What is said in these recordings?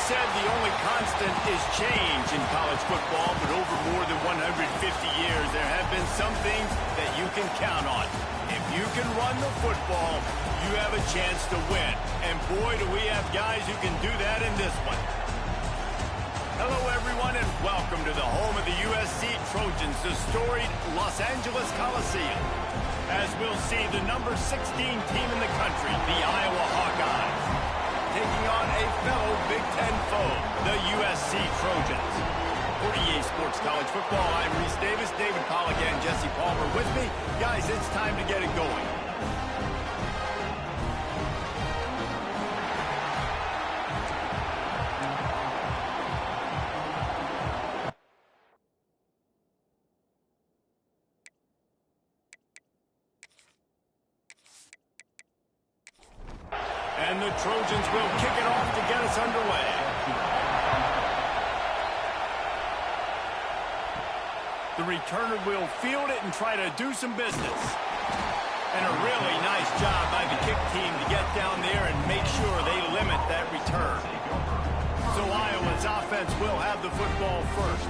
said the only constant is change in college football, but over more than 150 years, there have been some things that you can count on. If you can run the football, you have a chance to win. And boy, do we have guys who can do that in this one. Hello, everyone, and welcome to the home of the USC Trojans, the storied Los Angeles Coliseum. As we'll see, the number 16 team in the country, the Iowa Hawkeyes, taking on a fellow Big Ten foe, the USC Trojans. For EA Sports College Football, I'm Reese Davis, David Pollack, and Jesse Palmer with me. Guys, it's time to get it going. And the Trojans will kick it off to get us underway. The returner will field it and try to do some business. And a really nice job by the kick team to get down there and make sure they limit that return. So Iowa's offense will have the football first.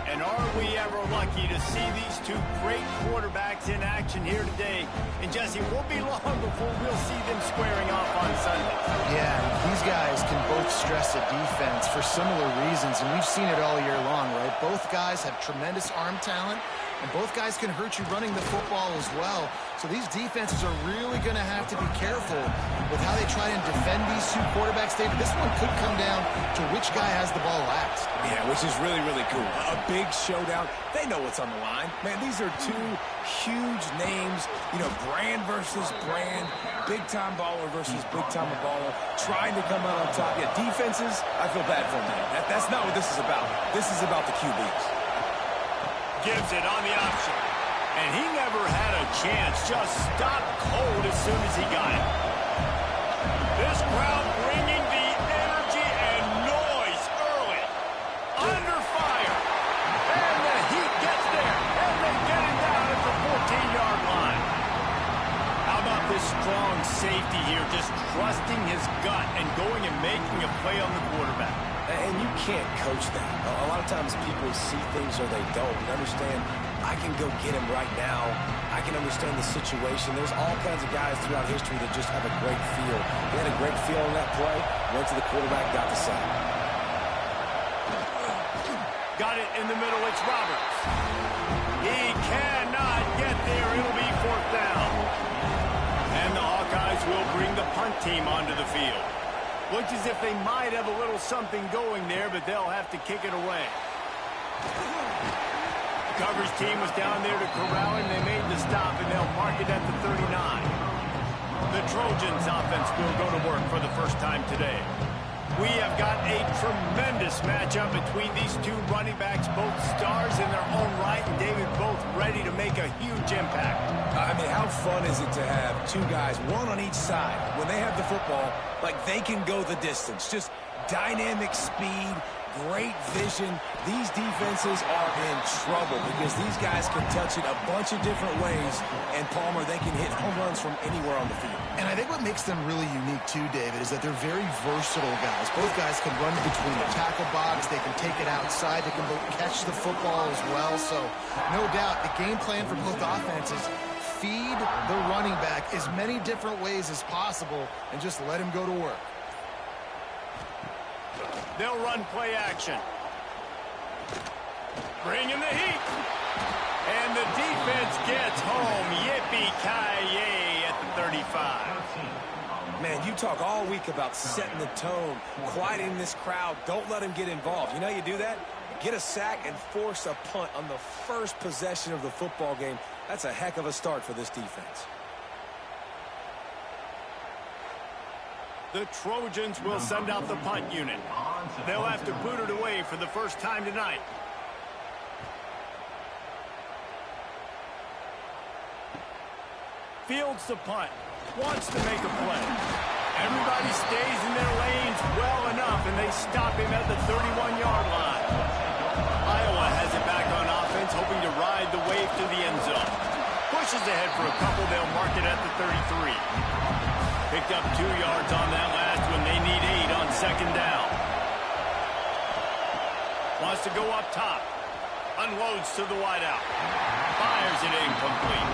And are we ever lucky to see these two great quarterbacks in action here today? And Jesse, it won't be long before we'll see them squaring off on Sunday. Yeah, these guys can both stress a defense for similar reasons, and we've seen it all year long, right? Both guys have tremendous arm talent, and both guys can hurt you running the football as well. So these defenses are really going to have to be careful with how they try and defend these two quarterbacks. David, this one could come down to which guy has the ball last. Yeah, which is really, really cool. A big showdown. They know what's on the line. Man, these are two huge names. You know, brand versus brand. Big-time baller versus big-time baller. Trying to come out on top. Yeah, defenses, I feel bad for them. That's not what this is about. This is about the QBs. Gives it on the option. And he never had a chance. Just stopped cold as soon as he got it. This crowd bringing the energy and noise early. Under fire. And the heat gets there. And they get it down at the 14-yard line. How about this strong safety here, just trusting his gut and going and making a play on the quarterback. And you can't coach that. A lot of times people see things or they don't. And understand, I can go get him right now. I can understand the situation. There's all kinds of guys throughout history that just have a great feel. They had a great feel on that play. Went to the quarterback, got the sack. Got it in the middle. It's Roberts. He cannot get there. It'll be fourth down. And the Hawkeyes will bring the punt team onto the field. Looks as if they might have a little something going there, but they'll have to kick it away. The coverage team was down there to corral him. They made the stop, and they'll mark it at the 39. The Trojans offense will go to work for the first time today. We have got a tremendous matchup between these two running backs, both stars in their own right, and David, both ready to make a huge impact. I mean, how fun is it to have two guys, one on each side, when they have the football, like they can go the distance. Just dynamic speed, great vision. These defenses are in trouble because these guys can touch it a bunch of different ways, and Palmer, they can hit home runs from anywhere on the field. And I think what makes them really unique too, David, is that they're very versatile guys. Both guys can run between the tackle box. They can take it outside. They can both catch the football as well. So no doubt the game plan for both offenses, feed the running back as many different ways as possible and just let him go to work. They'll run play action. Bring in the heat. And the defense gets home. Yippee-ki-yay at the 35. Man, you talk all week about setting the tone, quieting this crowd. Don't let him get involved. You know how you do that? Get a sack and force a punt on the first possession of the football game. That's a heck of a start for this defense. The Trojans will send out the punt unit. They'll have to boot it away for the first time tonight. Fields the punt. Wants to make a play. Everybody stays in their lanes well enough, and they stop him at the 31-yard line. Iowa has it back on offense, hoping to ride the wave to the end zone. Pushes ahead for a couple. They'll mark it at the 33. Picked up 2 yards on that last one. They need 8 on second down. wants to go up top. Unloads to the wideout. Fires it incomplete.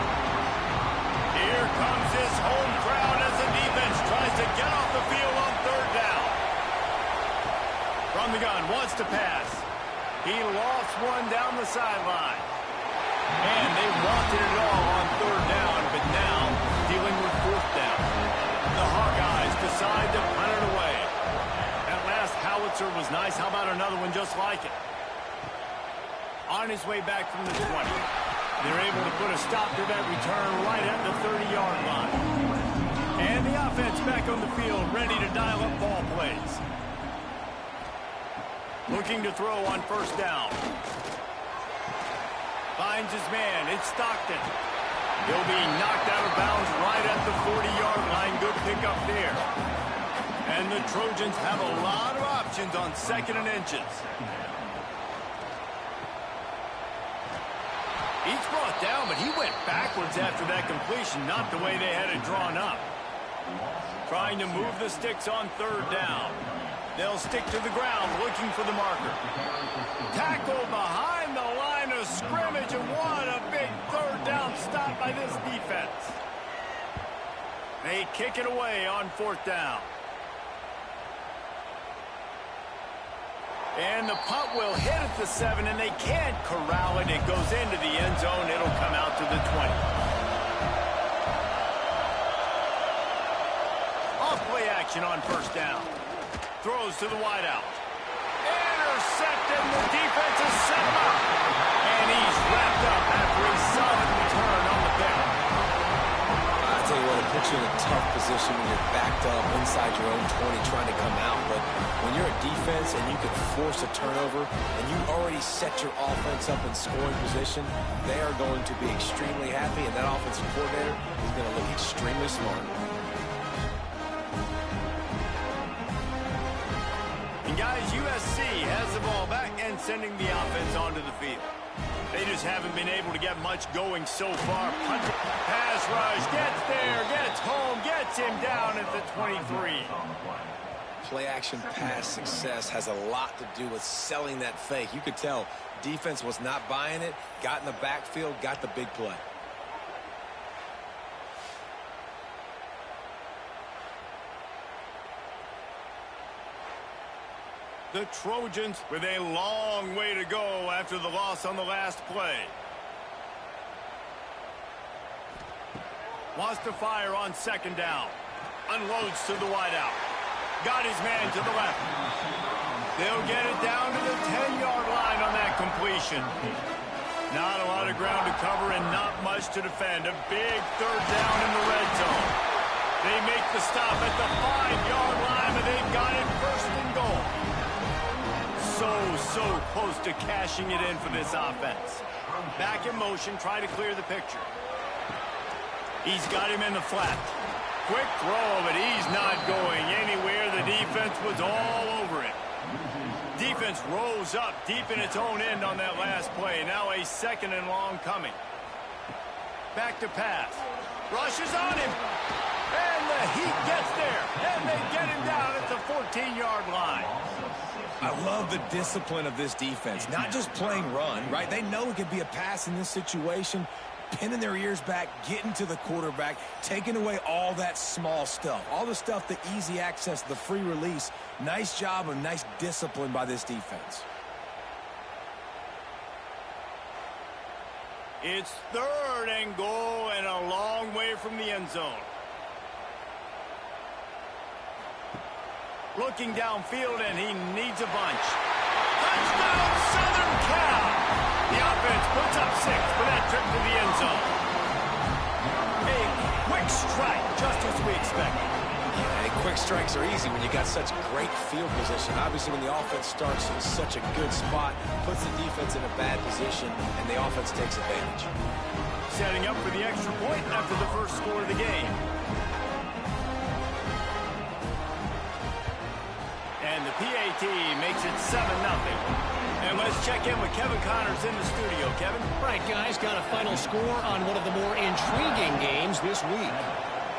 Here comes his home crowd as the defense tries to get off the field on third down. From the gun, wants to pass. He lost one down the sideline. And they wanted it all on third down, but now dealing with fourth down. The Hawkeyes decide to punt it away. That last howitzer was nice. How about another one just like it? On his way back from the 20. They're able to put a stop to that return right at the 30-yard line. And the offense back on the field, ready to dial up ball plays. Looking to throw on first down. Finds his man. It's Stockton. He'll be knocked out of bounds right at the 40-yard line. Good pickup there. And the Trojans have a lot of options on second and inches. He's brought down, but he went backwards after that completion, not the way they had it drawn up. Trying to move the sticks on third down. They'll stick to the ground, looking for the marker. Tackle behind the line of scrimmage, and what a big third down stop by this defense. They kick it away on fourth down. And the punt will hit at the 7, and they can't corral it. It goes into the end zone. It'll come out to the 20. Off-play action on first down. Throws to the wideout. Intercepted. The defense is set him up. And he's wrapped up after a solid return on the pick. I tell you what, it puts you in a tough position when you're backed up inside your own 20 trying to come out. But when you're a defense and you can force a turnover and you already set your offense up in scoring position, they are going to be extremely happy, and that offensive coordinator is going to look extremely smart. And guys, USC has the ball back and sending the offense onto the field. They just haven't been able to get much going so far. Pass rush, gets there, gets home, gets him down at the 23. Play-action pass success has a lot to do with selling that fake. You could tell defense was not buying it, got in the backfield, got the big play. The Trojans with a long way to go after the loss on the last play. Wants to fire on second down. Unloads to the wideout. Got his man to the left. They'll get it down to the 10-yard line on that completion. Not a lot of ground to cover and not much to defend. A big third down in the red zone. They make the stop at the 5-yard line, but they've got it first and goal. So close to cashing it in for this offense. Back in motion, try to clear the picture. He's got him in the flat. Quick throw, but he's not going anywhere. The defense was all over it. Defense rose up deep in its own end on that last play. Now a second and long coming. Back to pass. Rushes on him. And the Heat gets there. And they get him down at the 14-yard line. I love the discipline of this defense. Not just playing run, right? They know it could be a pass in this situation. Pinning their ears back, getting to the quarterback, taking away all that small stuff. All the stuff, the easy access, the free release. Nice job and nice discipline by this defense. It's third and goal and a long way from the end zone. Looking downfield, and he needs a bunch. Touchdown, Southern Cal! The offense puts up 6 for that trip to the end zone. A quick strike, just as we expected. Yeah, and quick strikes are easy when you got such great field position. Obviously, when the offense starts in such a good spot, puts the defense in a bad position, and the offense takes advantage. Setting up for the extra point after the first score of the game. And the PAT makes it 7-0. And let's check in with Kevin Connors in the studio. Kevin? Right, guys, got a final score on one of the more intriguing games this week.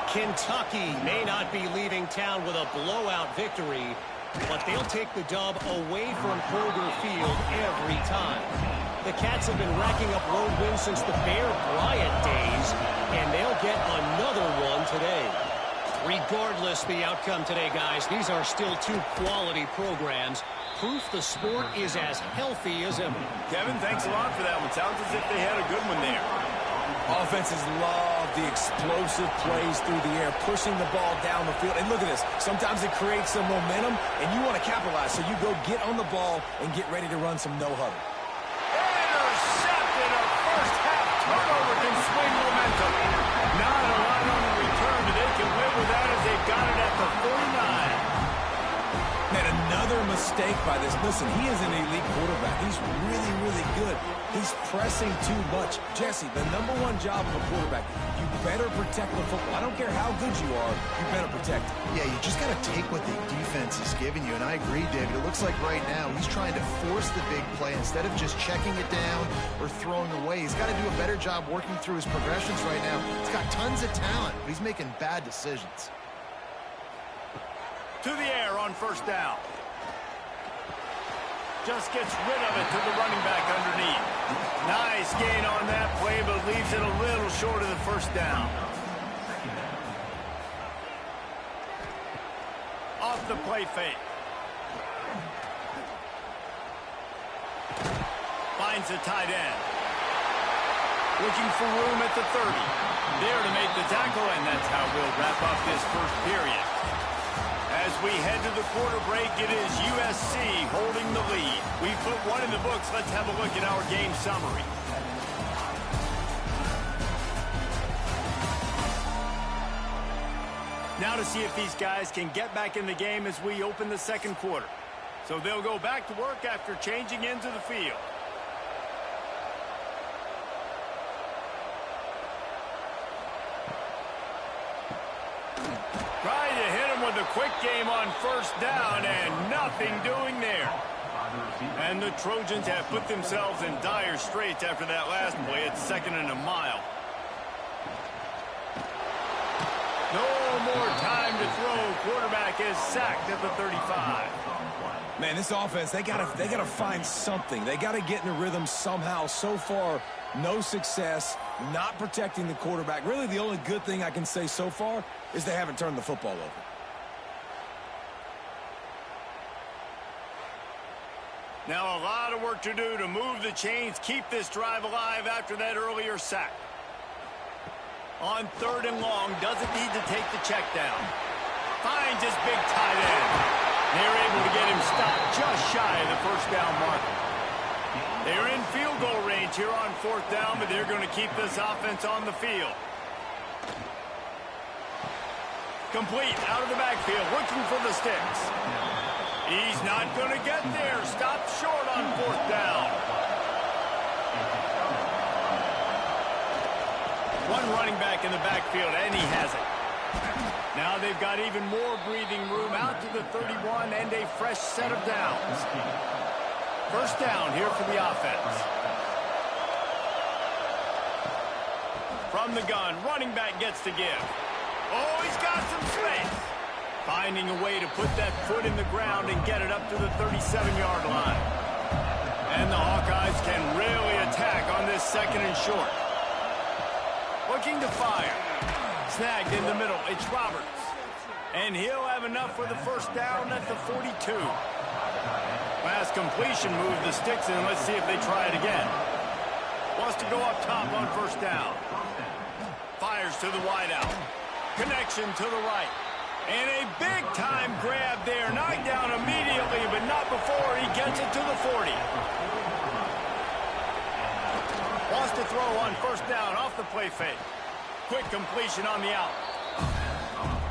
Kentucky may not be leaving town with a blowout victory, but they'll take the dub away from Kroger Field every time. The Cats have been racking up road wins since the Bear Bryant days, and they'll get another one today. Regardless the outcome today, guys, these are still two quality programs. Proof the sport is as healthy as ever. Kevin, thanks a lot for that one. Sounds as if they had a good one there. Offenses love the explosive plays through the air, pushing the ball down the field. And look at this. Sometimes it creates some momentum, and you want to capitalize. So you go get on the ball and get ready to run some no-huddle. Intercepted. A first-half turnover can swing momentum. Not a lot on the return, but they can live with that as they've got it at the 49. And another mistake by this. Listen, he is an elite quarterback. He's really, really good. He's pressing too much. Jesse, the #1 job of a quarterback, you better protect the football. I don't care how good you are, you better protect it. Yeah, you just got to take what the defense is giving you, and I agree, David. It looks like right now he's trying to force the big play instead of just checking it down or throwing away. He's got to do a better job working through his progressions right now. He's got tons of talent, but he's making bad decisions. To the air on first down. Just gets rid of it to the running back underneath. Nice gain on that play, but leaves it a little short of the first down. Off the play fake. Finds the tight end. Looking for room at the 30. There to make the tackle, and that's how we'll wrap up this first period. As we head to the quarter break, it is USC holding the lead. We put one in the books. Let's have a look at our game summary. Now to see if these guys can get back in the game as we open the second quarter. So they'll go back to work after changing into the field. Trying to hit him with a quick game on first down, and nothing doing there. And the Trojans have put themselves in dire straits after that last play. It's 2nd and a mile. No more time to throw. Quarterback is sacked at the 35. Man, this offense, they gotta find something. They gotta get in a rhythm somehow. So far, no success, not protecting the quarterback. Really, the only good thing I can say so far is they haven't turned the football over. Now a lot of work to do to move the chains, keep this drive alive after that earlier sack. On 3rd and long, doesn't need to take the check down. Finds his big tight end. They're able to get him stopped just shy of the first down marker. They're in field goal range here on 4th down, but they're going to keep this offense on the field. Complete out of the backfield, looking for the sticks. He's not going to get there. Stopped short on 4th down. One running back in the backfield, and he has it. Now they've got even more breathing room out to the 31 and a fresh set of downs. First down here for the offense. From the gun, running back gets to give. Oh, he's got some space. Finding a way to put that foot in the ground and get it up to the 37-yard line. And the Hawkeyes can really attack on this 2nd and short. Looking to fire. Snagged in the middle. It's Roberts. And he'll have enough for the first down at the 42. Last completion moved the sticks in. Let's see if they try it again. Wants to go up top on first down. Fires to the wideout. Connection to the right. And a big-time grab there. Knocked down immediately, but not before he gets it to the 40. Wants to throw on first down off the play fake. Quick completion on the out.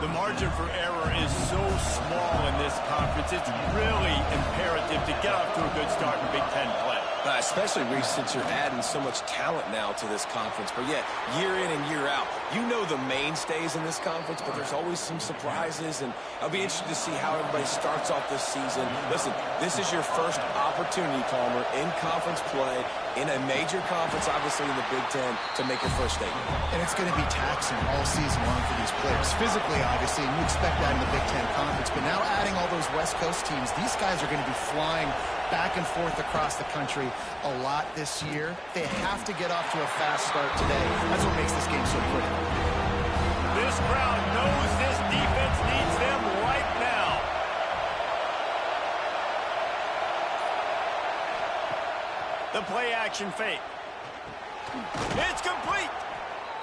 The margin for error is so small in this conference. It's really imperative to get off to a good start in Big Ten play. Especially, Reese, since you're adding so much talent now to this conference. But, yeah, year in and year out, you know the mainstays in this conference, but there's always some surprises, and I'll be interested to see how everybody starts off this season. Listen, this is your first opportunity, Palmer, in conference play, in a major conference, obviously in the Big Ten, to make your first statement. And it's going to be taxing all season long for these players. Physically, obviously, and you expect that in the Big Ten Conference. But now adding all those West Coast teams, these guys are going to be flying back and forth across the country a lot this year. They have to get off to a fast start today. That's what makes this game so critical. This crowd knows this defense needs them right now. The play action fake. It's complete.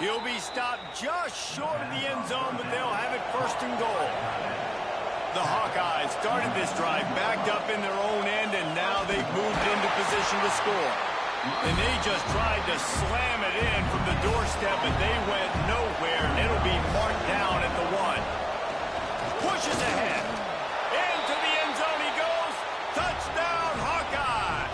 He'll be stopped just short of the end zone, but they'll have it first and goal. The Hawkeyes started this drive backed up in their own end, and now they've moved into position to score. And they just tried to slam it in from the doorstep, but they went nowhere, and it'll be marked down at the 1. Pushes ahead. Into the end zone he goes. Touchdown, Hawkeye!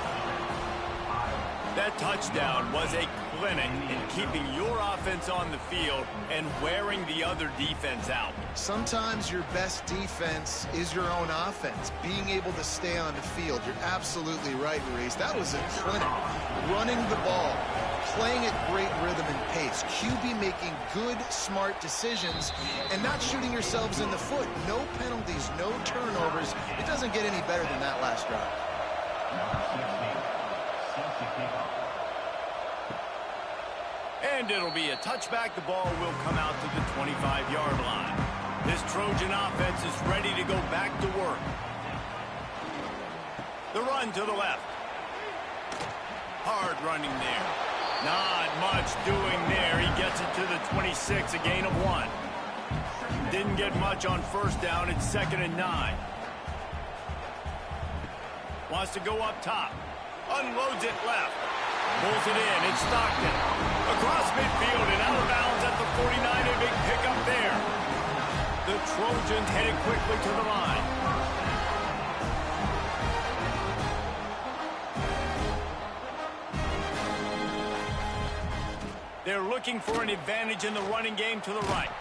That touchdown was a clinic in keeping your offense on the field and wearing the other defense out. Sometimes your best defense is your own offense, being able to stay on the field. You're absolutely right, Reese. That was a clinic. Running the ball, playing at great rhythm and pace. QB making good, smart decisions and not shooting yourselves in the foot. No penalties, no turnovers. It doesn't get any better than that last drive. And it'll be a touchback. The ball will come out to the 25-yard line. This Trojan offense is ready to go back to work. The run to the left. Hard running there. Not much doing there. He gets it to the 26, a gain of 1. Didn't get much on first down. It's 2nd and 9. Wants to go up top. Unloads it left. Pulls it in. It's Stockton. Across midfield and out of bounds at the 49. A big pickup there. The Trojans headed quickly to the line. They're looking for an advantage in the running game to the right.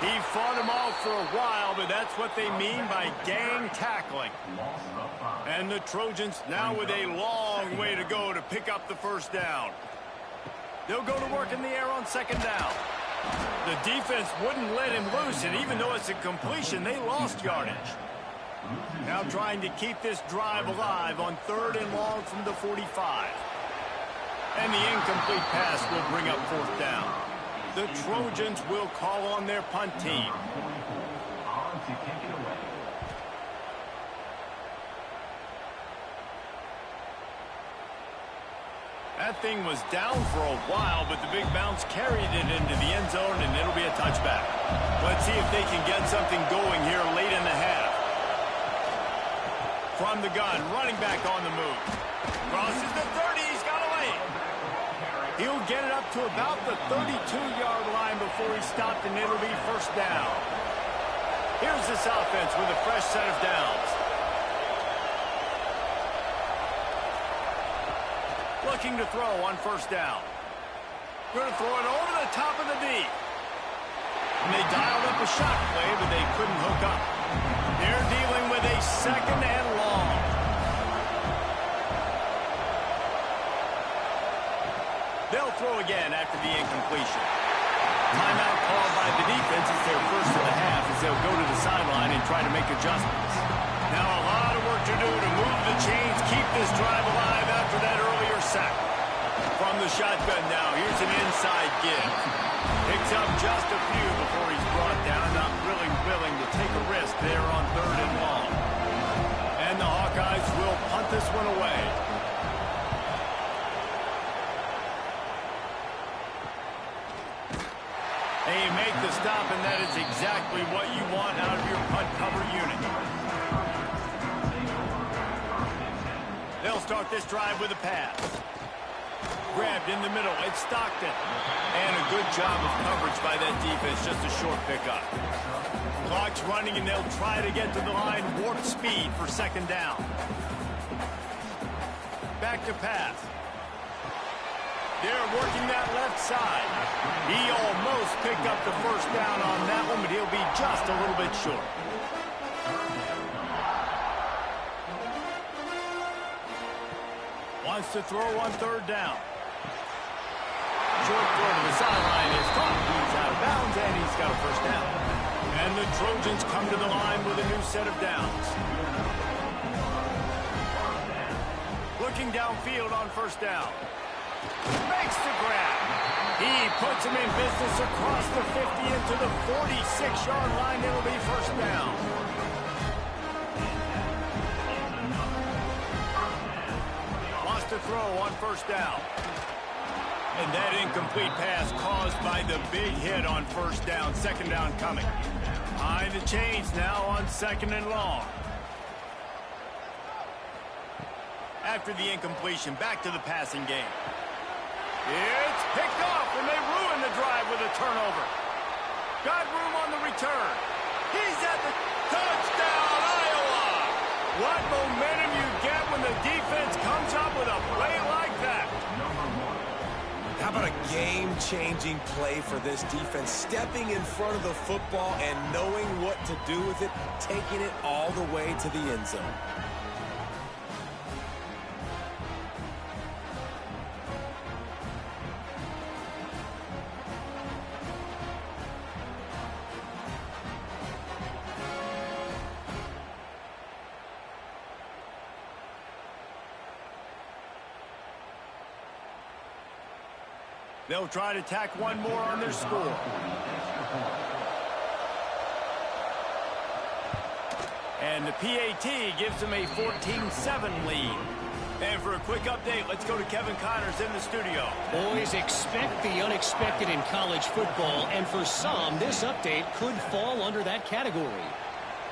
He fought him off for a while, but that's what they mean by gang tackling. And the Trojans now with a long way to go to pick up the first down. They'll go to work in the air on 2nd down. The defense wouldn't let him loose, and even though it's a completion, they lost yardage. Now trying to keep this drive alive on 3rd and long from the 45. And the incomplete pass will bring up 4th down. The Trojans will call on their punt team. That thing was down for a while, but the big bounce carried it into the end zone, and it'll be a touchback. Let's see if they can get something going here late in the half. From the gun, running back on the move. Crosses the 30, he's got away. He'll get it up to about the 32-yard line before he's stopped, and it'll be 1st down. Here's this offense with a fresh set of downs. Looking to throw on 1st down. Going to throw it over the top of the D. And they dialed up a shot play, but they couldn't hook up. They're dealing with a 2nd and long. They'll throw again after the incompletion. Timeout called by the defense is their first of the half as they'll go to the sideline and try to make adjustments. Now a lot of work to do to move the chains, keep this drive alive after that earlier sack. From the shotgun now, here's an inside give. Picks up just a few before he's brought down, not really willing to take a risk there on 3rd and long. And the Hawkeyes will punt this one away. They make the stop, and that is exactly what you want out of your punt cover unit. They'll start this drive with a pass. Grabbed in the middle, it's Stockton. And a good job of coverage by that defense, just a short pickup. Clock's running, and they'll try to get to the line, warp speed for 2nd down. back to pass. They're working that left side. He almost picked up the first down on that one, but he'll be just a little bit short. Wants to throw on third down. Short throw to the sideline is caught. He's out of bounds, and he's got a first down. And the Trojans come to the line with a new set of downs. Looking downfield on first down. Makes the grab. He puts him in business across the 50 into the 46-yard line. It'll be first down. Wants to throw on first down. And that incomplete pass caused by the big hit on first down. Second down coming. Behind the chains now on second and long. After the incompletion, back to the passing game. It's picked off, and they ruin the drive with a turnover. Got room on the return. He's at the touchdown, Iowa! What momentum you get when the defense comes up with a play like that. How about a game-changing play for this defense? Stepping in front of the football and knowing what to do with it, taking it all the way to the end zone. They'll try to tack one more on their score. And the PAT gives them a 14-7 lead. And for a quick update, let's go to Kevin Connors in the studio. Boys, expect the unexpected in college football, and for some, this update could fall under that category.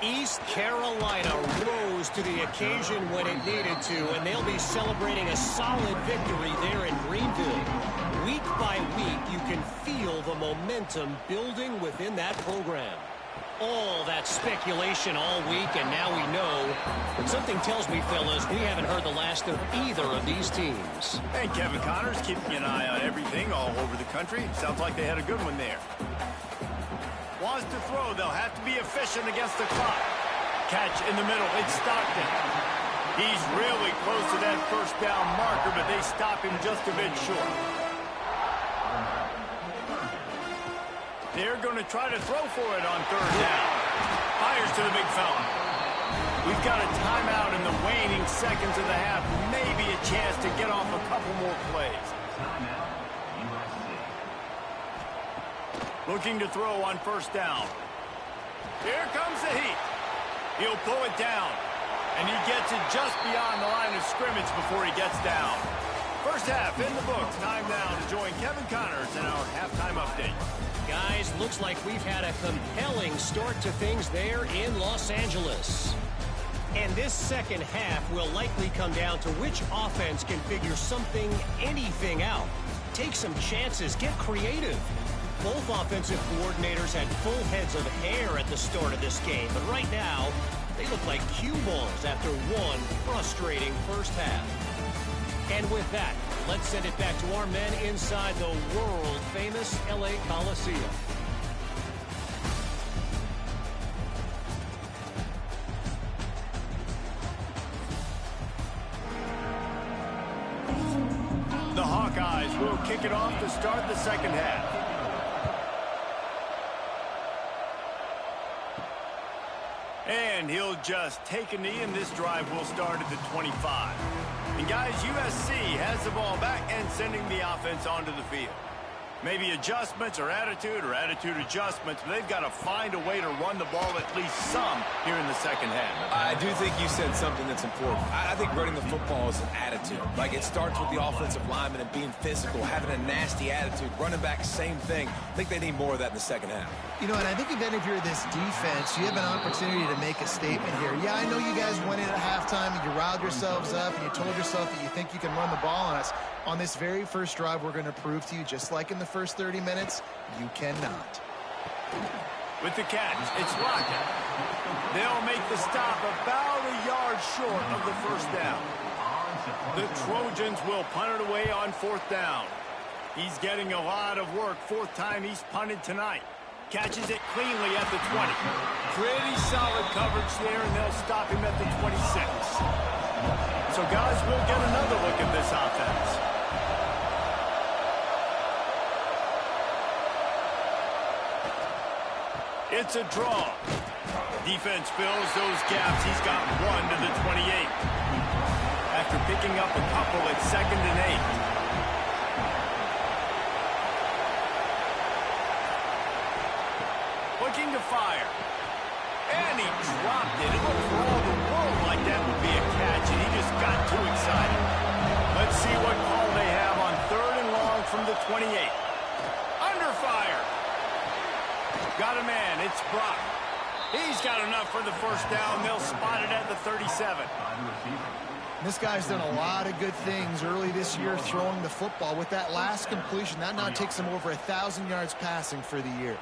East Carolina rose to the occasion when it needed to, and they'll be celebrating a solid victory there in Greenville. Week by week, you can feel the momentum building within that program. All that speculation all week, and now we know. But something tells me, fellas, we haven't heard the last of either of these teams. And Kevin Connors keeping an eye on everything all over the country. Sounds like they had a good one there. Wants to throw. They'll have to be efficient against the clock. Catch in the middle. It's Stockton. He's really close to that first down marker, but they stop him just a bit short. They're going to try to throw for it on third down. Fires to the big fella. We've got a timeout in the waning seconds of the half. Maybe a chance to get off a couple more plays. Looking to throw on first down. Here comes the heat. He'll pull it down. And he gets it just beyond the line of scrimmage before he gets down. First half in the books. Time now to join Kevin Connors in our halftime update. Guys, looks like we've had a compelling start to things there in Los Angeles. And this second half will likely come down to which offense can figure something, anything out. Take some chances, get creative. Both offensive coordinators had full heads of hair at the start of this game, but right now, they look like cue balls after one frustrating first half. And with that, let's send it back to our men inside the world-famous LA Coliseum. The Hawkeyes will kick it off to start the second half. And he'll just take a knee, and this drive will start at the 25. And guys, USC has the ball back and sending the offense onto the field. Maybe adjustments or attitude adjustments, but they've got to find a way to run the ball at least some here in the second half. I do think you said something that's important. I think running the football is an attitude. Like, it starts with the offensive lineman and being physical, having a nasty attitude. Running back, same thing. I think they need more of that in the second half. You know, and I think even if you're this defense, you have an opportunity to make a statement here. Yeah, I know you guys went in at halftime and you riled yourselves up and you told yourself that you think you can run the ball on us. On this very first drive, we're going to prove to you, just like in the first 30 minutes, you cannot. With the catch, it's Lockett. They'll make the stop about a yard short of the first down. The Trojans will punt it away on 4th down. He's getting a lot of work. 4th time he's punted tonight. Catches it cleanly at the 20. Pretty solid coverage there, and they'll stop him at the 26. So, guys, we'll get another look at this offense. It's a draw. Defense fills those gaps. He's got 1 to the 28. After picking up a couple at 2nd and 8. Looking to fire. And he dropped it. It looked for all the world like that would be a catch, and he just got too excited. Let's see what call they have on 3rd and long from the 28. Under fire. Got a man. It's Brock. He's got enough for the 1st down. They'll spot it at the 37. This guy's done a lot of good things early this year throwing the football. With that last completion, that now takes him over 1,000 yards passing for the year.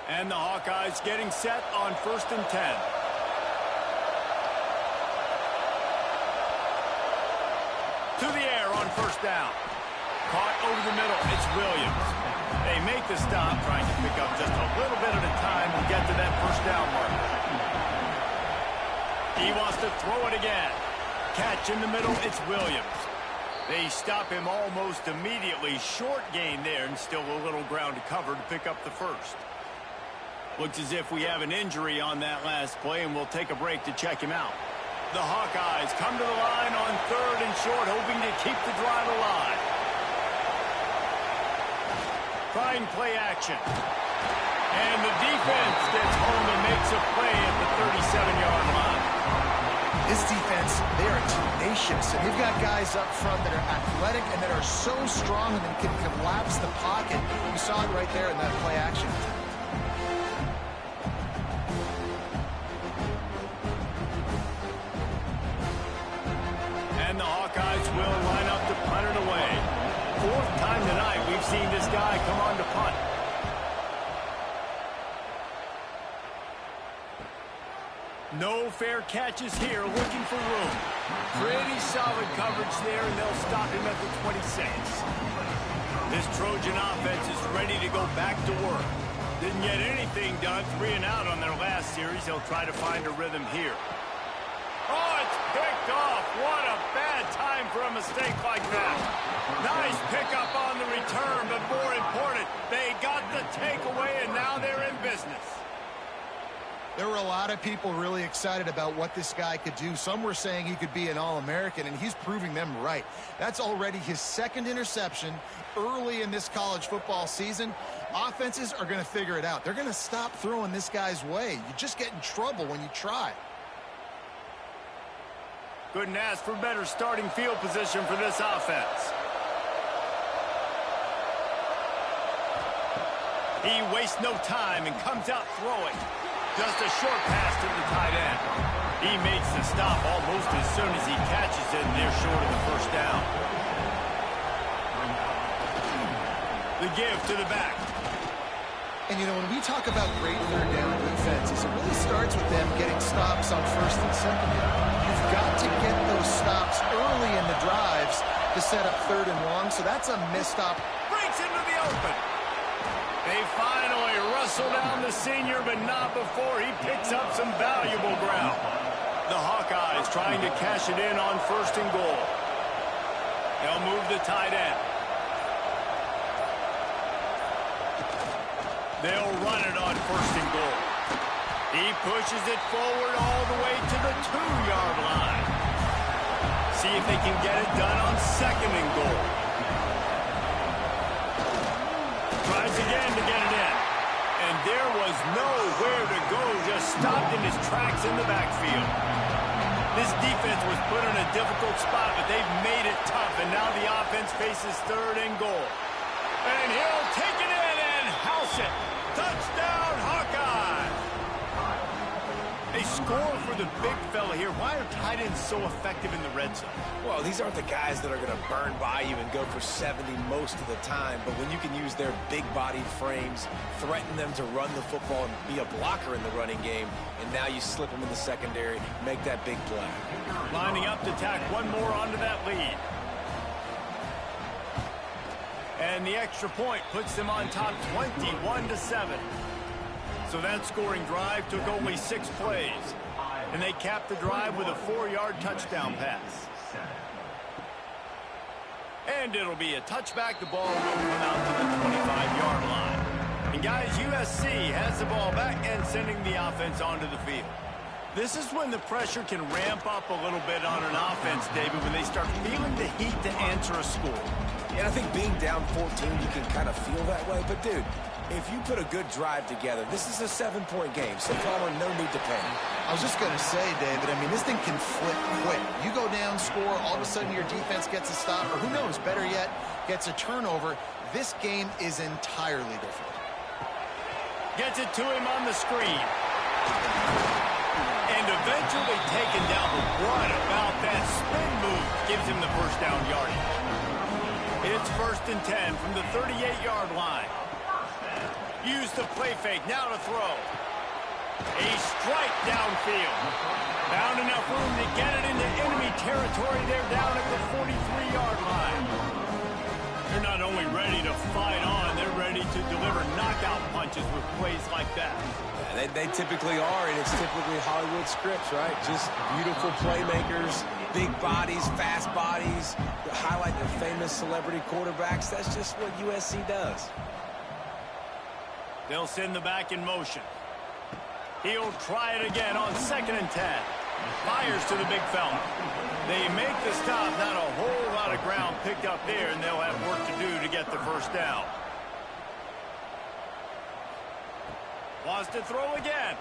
And the Hawkeyes getting set on 1st and 10. To the air on 1st down. Caught over the middle. It's Williams. They make the stop, trying to pick up just a little bit at a time and get to that 1st down mark. He wants to throw it again. Catch in the middle. It's Williams. They stop him almost immediately. Short gain there, and still a little ground to cover to pick up the 1st. Looks as if we have an injury on that last play, and we'll take a break to check him out. The Hawkeyes come to the line on 3rd and short, hoping to keep the drive alive. Trying play action. And the defense gets home and makes a play at the 37-yard line. This defense, they are tenacious, and they've got guys up front that are athletic and that are so strong and can collapse the pocket. You saw it right there in that play action. And the Hawkeyes will line up to punt it away. 4th time tonight we've seen this guy come on to punt. No fair catches here, looking for room. Pretty solid coverage there, and they'll stop him at the 26. This Trojan offense is ready to go back to work. Didn't get anything done, 3 and out on their last series. They'll try to find a rhythm here. Oh, it's picked off. What a bad time for a mistake like that. Nice pickup on the return, but more important, they got the takeaway, and now they're in business. There were a lot of people really excited about what this guy could do. Some were saying he could be an All-American, and he's proving them right. That's already his 2nd interception early in this college football season. Offenses are going to figure it out. They're going to stop throwing this guy's way. You just get in trouble when you try. Couldn't ask for better starting field position for this offense. He wastes no time and comes out throwing. Just a short pass to the tight end. He makes the stop almost as soon as he catches it, and they're short of the 1st down. The give to the back. And, you know, when we talk about great 3rd down defenses, it really starts with them getting stops on 1st and 2nd down. You've got to get those stops early in the drives to set up 3rd and long, so that's a missed stop. Breaks into the open. They finally wrestle down the senior, but not before he picks up some valuable ground. The Hawkeyes trying to cash it in on 1st and goal. They'll move the tight end. They'll run it on 1st and goal. He pushes it forward all the way to the 2-yard line. See if they can get it done on 2nd and goal. Tries again to get it in. And there was nowhere to go, just stopped in his tracks in the backfield. This defense was put in a difficult spot, but they've made it tough, and now the offense faces 3rd and goal. And he'll take it in and house it. Touchdown, Hawkeyes! A score for the big fella here. Why are tight ends so effective in the red zone? Well, these aren't the guys that are going to burn by you and go for 70 most of the time, but when you can use their big-bodied frames, threaten them to run the football and be a blocker in the running game, and now you slip them in the secondary, make that big play. Lining up to tack one more onto that lead. And the extra point puts them on top 21-7. So that scoring drive took only 6 plays. And they capped the drive with a 4-yard touchdown pass. And it'll be a touchback. The ball will come out to the 25-yard line. And guys, USC has the ball back and sending the offense onto the field. This is when the pressure can ramp up a little bit on an offense, David, when they start feeling the heat to answer a score. Yeah, I think being down 14, you can kind of feel that way. But, dude, if you put a good drive together, this is a 7-point game. So, Palmer, no need to panic. I was just going to say, David, I mean, this thing can flip quick. You go down, score, all of a sudden your defense gets a stop, or who knows, better yet, gets a turnover. This game is entirely different. Gets it to him on the screen. And eventually taken down. What about that spin move? Gives him the first down yardage. It's 1st and 10 from the 38-yard line. Use the play fake. Now to throw. A strike downfield. Found enough room to get it into enemy territory. They're down at the 43-yard line. They're not only ready to fight on, they're ready to deliver knockout punches with plays like that. Yeah, they typically are, and it's typically Hollywood scripts, right? Just beautiful playmakers, big bodies, fast bodies, highlight their famous celebrity quarterbacks. That's just what USC does. They'll send the back in motion. He'll try it again on 2nd and 10. Fires to the big fella. They make the stop. Not a whole lot of ground picked up there, and they'll have work to do to get the first down. Wants to throw again.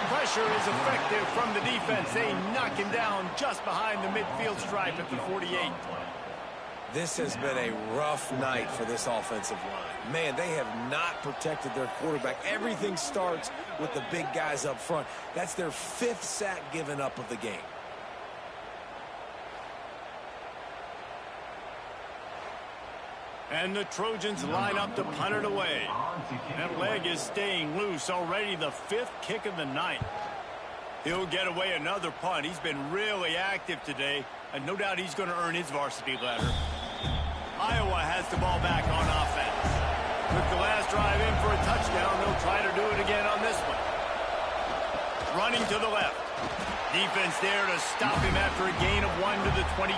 Pressure is effective from the defense. They knock him down just behind the midfield stripe at the 48. This has been a rough night for this offensive line. Man, they have not protected their quarterback. Everything starts with the big guys up front. That's their 5th sack given up of the game. And the Trojans line up to punt it away. That leg is staying loose. Already the 5th kick of the night. He'll get away another punt. He's been really active today, and no doubt he's going to earn his varsity ladder. Iowa has the ball back on offense. Took the last drive in for a touchdown. They'll try to do it again on this one. Running to the left. Defense there to stop him after a gain of 1 to the 22.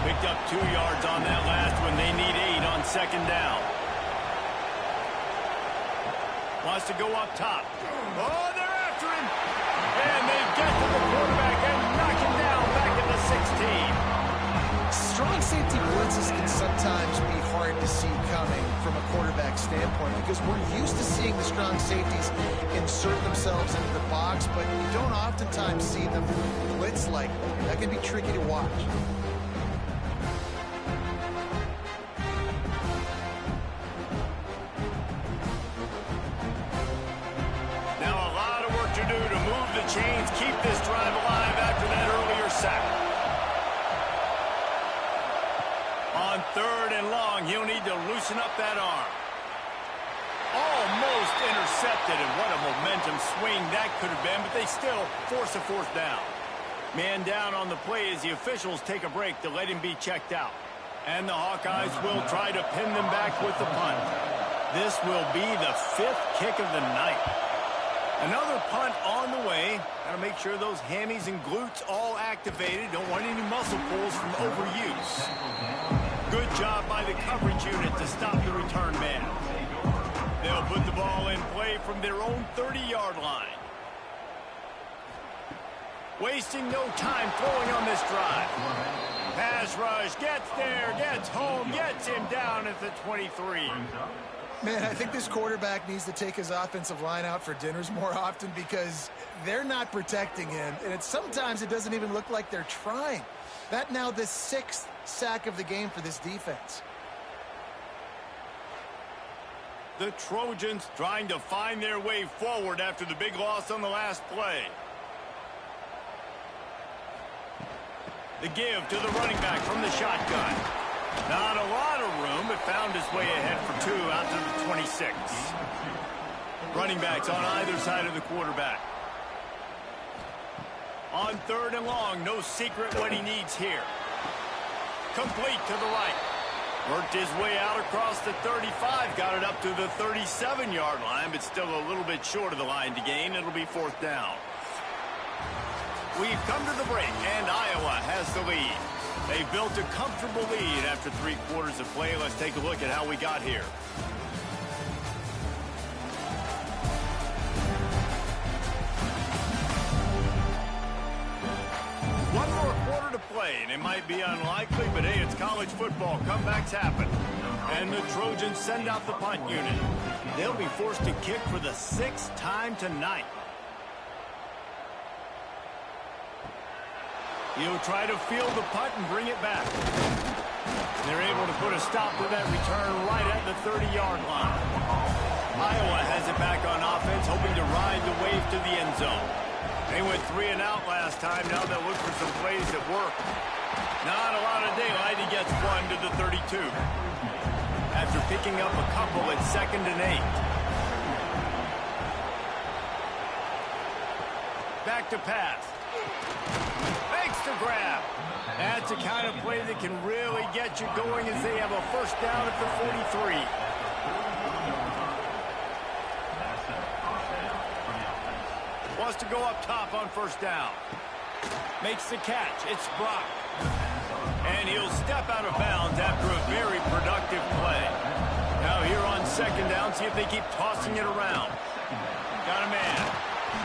Picked up 2 yards on that last one. They need 8 on 2nd down. Wants to go up top. Oh, they're after him. And they get to the quarterback and knock him down back at the 16. Strong safety blitzes can sometimes be hard to see coming from a quarterback standpoint because we're used to seeing the strong safeties insert themselves into the box, but you don't oftentimes see them blitz like that. That can be tricky to watch. Now a lot of work to do to move the chains, keep this drive alive after that earlier sack. On 3rd and long, he'll need to loosen up that arm. Almost intercepted, and what a momentum swing that could have been, but they still force a 4th down. Man down on the play as the officials take a break to let him be checked out. And the Hawkeyes will try to pin them back with the punt. This will be the 5th kick of the night. Another punt on the way. Got to make sure those hammies and glutes all activated. Don't want any muscle pulls from overuse. Good job by the coverage unit to stop the return man. They'll put the ball in play from their own 30-yard line. Wasting no time throwing on this drive. Pass rush, gets there, gets home, gets him down at the 23. Man, I think this quarterback needs to take his offensive line out for dinners more often because they're not protecting him, and sometimes it doesn't even look like they're trying. That now the 6th sack of the game for this defense. The Trojans trying to find their way forward after the big loss on the last play. The give to the running back from the shotgun. Not a lot of room, but found his way ahead for 2 out to the 26. Running backs on either side of the quarterback. On 3rd and long, no secret what he needs here. Complete to the right. Worked his way out across the 35, got it up to the 37-yard line, but still a little bit short of the line to gain. It'll be 4th down. We've come to the break, and Iowa has the lead. They built a comfortable lead after 3 quarters of play. Let's take a look at how we got here. One more quarter to play, and it might be unlikely, but hey, it's college football. Comebacks happen. And the Trojans send out the punt unit. They'll be forced to kick for the 6th time tonight. He'll try to field the punt and bring it back. They're able to put a stop to that return right at the 30-yard line. Iowa has it back on offense, hoping to ride the wave to the end zone. They went 3 and out last time. Now they'll look for some plays that work. Not a lot of daylight. He gets 1 to the 32. After picking up a couple at 2nd and 8. Back to pass. Makes the grab. That's the kind of play that can really get you going as they have a 1st down at the 43. Wants to go up top on 1st down. Makes the catch. It's blocked. And he'll step out of bounds after a very productive play. Now here on 2nd down, see if they keep tossing it around. Got a man.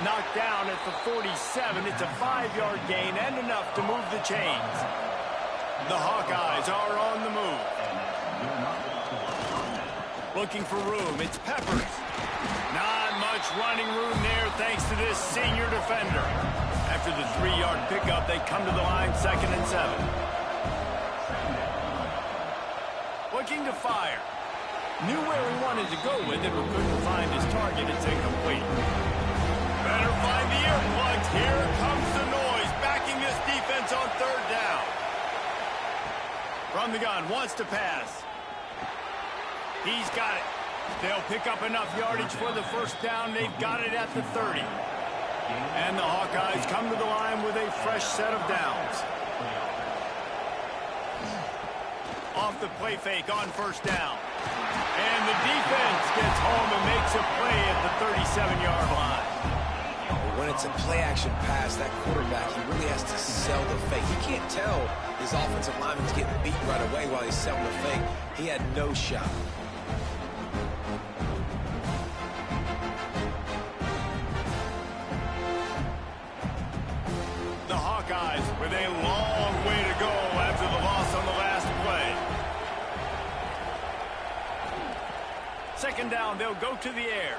Knocked down at the 47. It's a 5-yard gain and enough to move the chains. The Hawkeyes are on the move. Looking for room. It's Peppers. Not much running room there thanks to this senior defender. After the 3-yard pickup, they come to the line 2nd and 7. Looking to fire. Knew where he wanted to go with it, but couldn't find his target. It's incomplete. Better find the earplugs. Here comes the noise, backing this defense on 3rd down. From the gun, wants to pass. He's got it. They'll pick up enough yardage for the 1st down. They've got it at the 30. And the Hawkeyes come to the line with a fresh set of downs. Off the play fake on 1st down. And the defense gets home and makes a play at the 37-yard line. When it's a play-action pass, that quarterback, he really has to sell the fake. You can't tell his offensive lineman's getting beat right away while he's selling the fake. He had no shot. The Hawkeyes with a long way to go after the loss on the last play. 2nd down, they'll go to the air.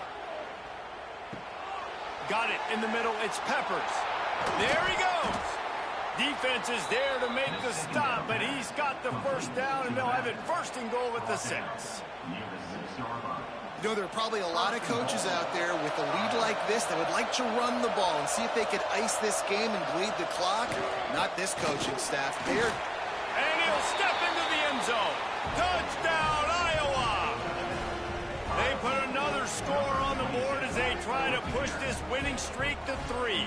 Got it in the middle. It's Peppers. There he goes. Defense is there to make the stop, but he's got the 1st down, and they'll have it 1st and goal at the 6. You know, there are probably a lot of coaches out there with a lead like this that would like to run the ball and see if they could ice this game and bleed the clock. Not this coaching staff. And he'll step into the end zone. Touchdown, Iowa! They put another score on the board as they try to push this winning streak to 3.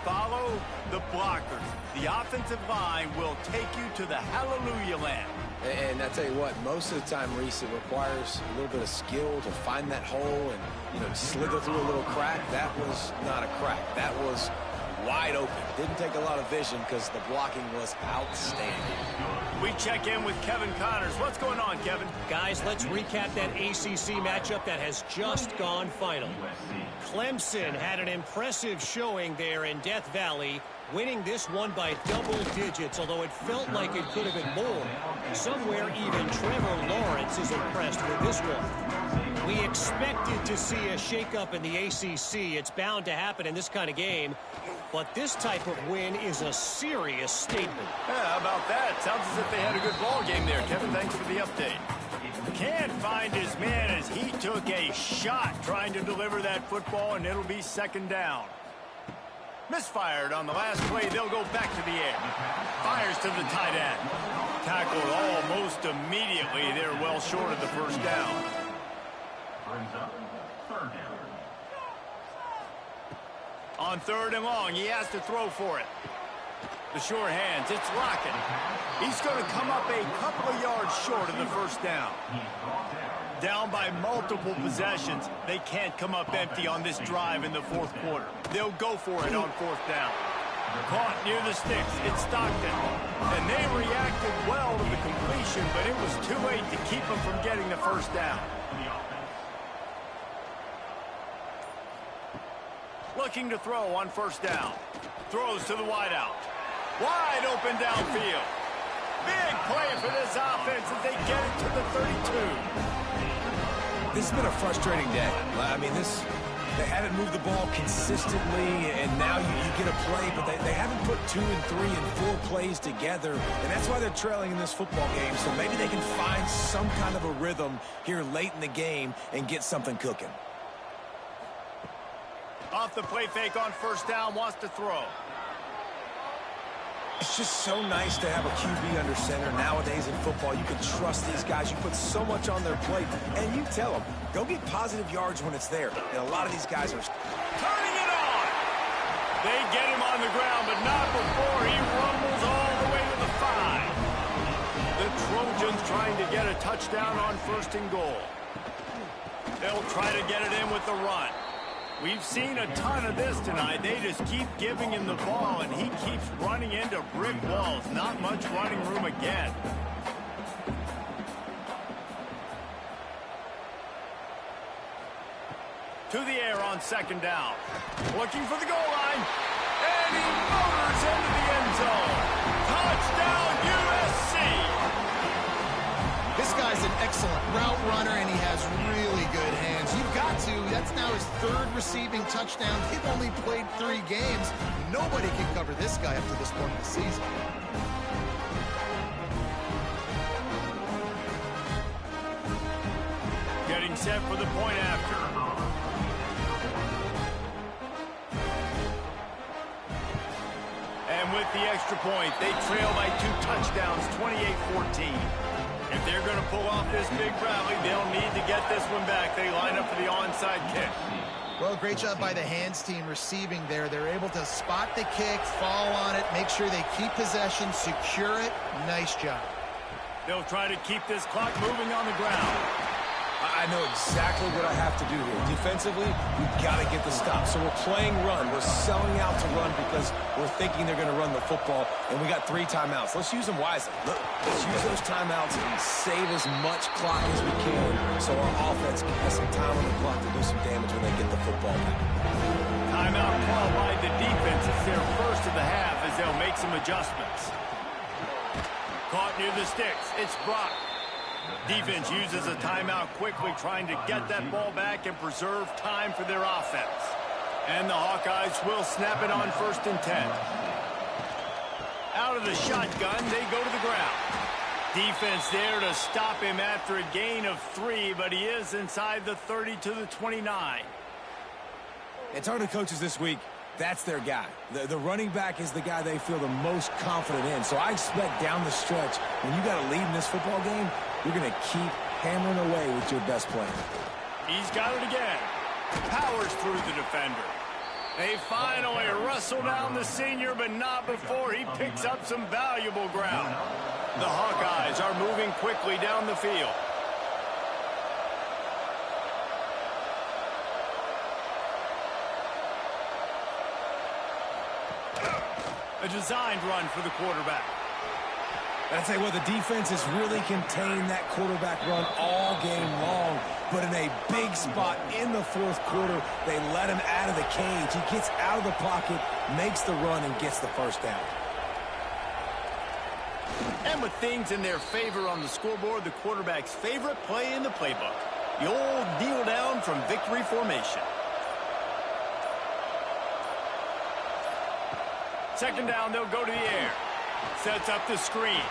Follow the blockers. The offensive line will take you to the hallelujah land. And I tell you what, most of the time, Reese, it requires a little bit of skill to find that hole and, you know, slither through a little crack. That was not a crack. That was wide open. Didn't take a lot of vision because the blocking was outstanding. We check in with Kevin Connors. What's going on, Kevin? Guys, let's recap that ACC matchup that has just gone final. Clemson had an impressive showing there in Death Valley, winning this one by double digits, although it felt like it could have been more. Somewhere even Trevor Lawrence is impressed with this one. We expected to see a shakeup in the ACC. It's bound to happen in this kind of game. But this type of win is a serious statement. Yeah, how about that? Sounds as if they had a good ball game there. Kevin, thanks for the update. Can't find his man as he took a shot trying to deliver that football, and it'll be second down. Misfired on the last play. They'll go back to the air. Fires to the tight end. Tackled almost immediately. They're well short of the first down. Brings up third down. On third and long, he has to throw for it. The sure hands, it's Lockett. He's going to come up a couple of yards short of the first down. Down by multiple possessions. They can't come up empty on this drive in the fourth quarter. They'll go for it on fourth down. Caught near the sticks. It's Stockton. And they reacted well to the completion, but it was too late to keep them from getting the first down. Looking to throw on first down. Throws to the wideout. Wide open downfield. Big play for this offense as they get it to the 32. This has been a frustrating day. I mean, they haven't moved the ball consistently, and now you get a play, but they haven't put 2 and 3 and 4 plays together, and that's why they're trailing in this football game. So maybe they can find some kind of a rhythm here late in the game and get something cooking. Off the play fake on first down, wants to throw. It's just so nice to have a QB under center. Nowadays in football, you can trust these guys. You put so much on their plate, and you tell them, go get positive yards when it's there. And a lot of these guys are turning it on. They get him on the ground, but not before he rumbles all the way to the 5. The Trojans trying to get a touchdown on first and goal. They'll try to get it in with the run. We've seen a ton of this tonight. They just keep giving him the ball, and he keeps running into brick walls. Not much running room again. To the air on second down. Looking for the goal line. And he motors into the end zone. Touchdown, USC! This guy's an excellent route runner, and he has really good hands. You've got to. That's now his 3rd receiving touchdown. He's only played 3 games. Nobody can cover this guy up to this point in the season. Getting set for the point after. And with the extra point, they trail by 2 touchdowns, 28-14. If they're going to pull off this big rally, they'll need to get this one back. They line up for the onside kick. Well, great job by the hands team receiving there. They're able to spot the kick, fall on it, make sure they keep possession, secure it. Nice job. They'll try to keep this clock moving on the ground. I know exactly what I have to do here. Defensively, we've got to get the stop. So we're playing run. We're selling out to run because we're thinking they're going to run the football, and we got 3 timeouts. Let's use them wisely. Let's use those timeouts and save as much clock as we can so our offense has some time on the clock to do some damage when they get the football back. Timeout called by the defense. It's their first of the half as they'll make some adjustments. Caught near the sticks. It's Brock. Defense uses a timeout quickly, trying to get that ball back and preserve time for their offense. And the Hawkeyes will snap it on 1st and 10. Out of the shotgun, they go to the ground. Defense there to stop him after a gain of 3, but he is inside the 30 to the 29. And talking to coaches this week, that's their guy. The running back is the guy they feel the most confident in. So I expect down the stretch, when you got a lead in this football game, you're going to keep hammering away with your best player. He's got it again. Powers through the defender. They finally wrestle down the senior, but not before he picks up some valuable ground. The Hawkeyes are moving quickly down the field. A designed run for the quarterback. I'd say, well, the defense has really contained that quarterback run all game long, but in a big spot in the 4th quarter, they let him out of the cage. He gets out of the pocket, makes the run, and gets the first down. And with things in their favor on the scoreboard, the quarterback's favorite play in the playbook, the old kneel down from victory formation. Second down, they'll go to the air. Sets up the screen.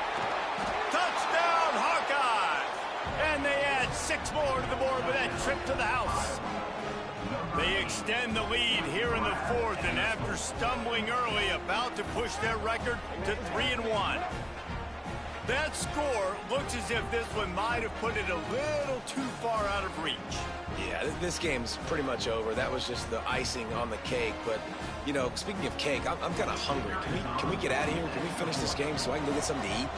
Touchdown, Hawkeyes! And they 6 more to the board with that trip to the house. They extend the lead here in the 4th, and after stumbling early, about to push their record to 3-1. That score looks as if this one might have put it a little too far out of reach. Yeah, this game's pretty much over. That was just the icing on the cake. But, you know, speaking of cake, I'm kind of hungry. Can we get out of here? Can we finish this game so I can go get something to eat?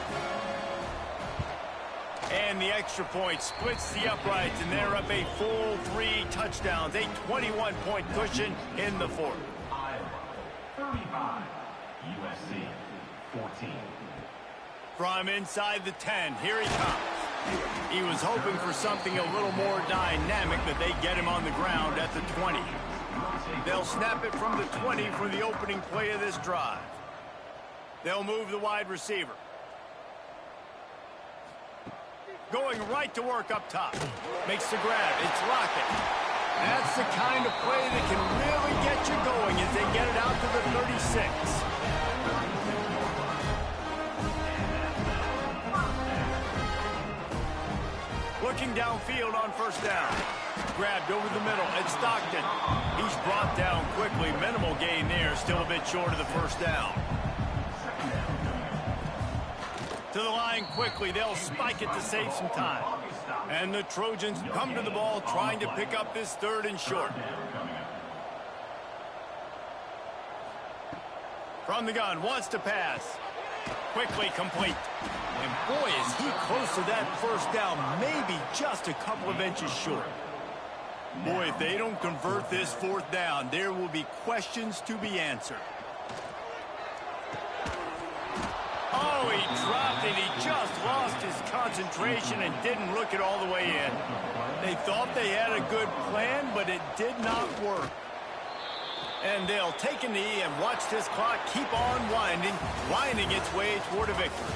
And the extra point splits the uprights, and they're up a full 3 touchdowns, a 21-point cushion in the 4th. Iowa 35, USC 14. From inside the 10, here he comes. He was hoping for something a little more dynamic, but they get him on the ground at the 20. They'll snap it from the 20 for the opening play of this drive. They'll move the wide receiver. Going right to work up top. Makes the grab. It's Lockett. That's the kind of play that can really get you going as they get it out to the 36. Looking downfield on first down. Grabbed over the middle. It's Stockton. He's brought down quickly. Minimal gain there. Still a bit short of the first down. To the line quickly. They'll spike it to save some time. And the Trojans come to the ball trying to pick up this 3rd and short. From the gun. Wants to pass. Quickly complete. And boy, is he close to that first down. Maybe just a couple of inches short. Boy, if they don't convert this 4th down, there will be questions to be answered. Oh, he dropped it. He just lost his concentration and didn't look it all the way in. They thought they had a good plan, but it did not work. And they'll take a knee and watch this clock keep on winding its way toward a victory.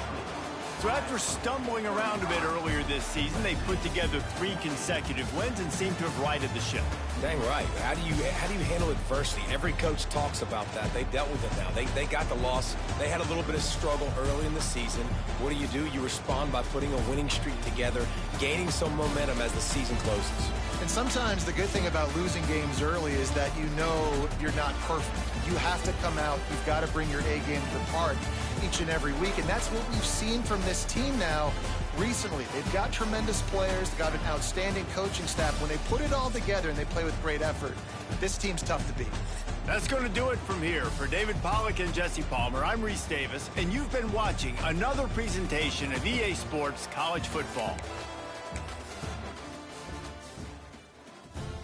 So after stumbling around a bit earlier this season, they put together 3 consecutive wins and seem to have righted the ship. Dang right. How do you handle adversity? Every coach talks about that. They've dealt with it now. They got the loss. They had a little bit of struggle early in the season. What do? You respond by putting a winning streak together, gaining some momentum as the season closes. And sometimes the good thing about losing games early is that you know you're not perfect. You have to come out. You've got to bring your A game to the park each and every week. And that's what we've seen from this team now recently. They've got tremendous players. They've got an outstanding coaching staff. When they put it all together and they play with great effort, this team's tough to beat. That's going to do it from here. For David Pollack and Jesse Palmer, I'm Reese Davis, and you've been watching another presentation of EA Sports College Football.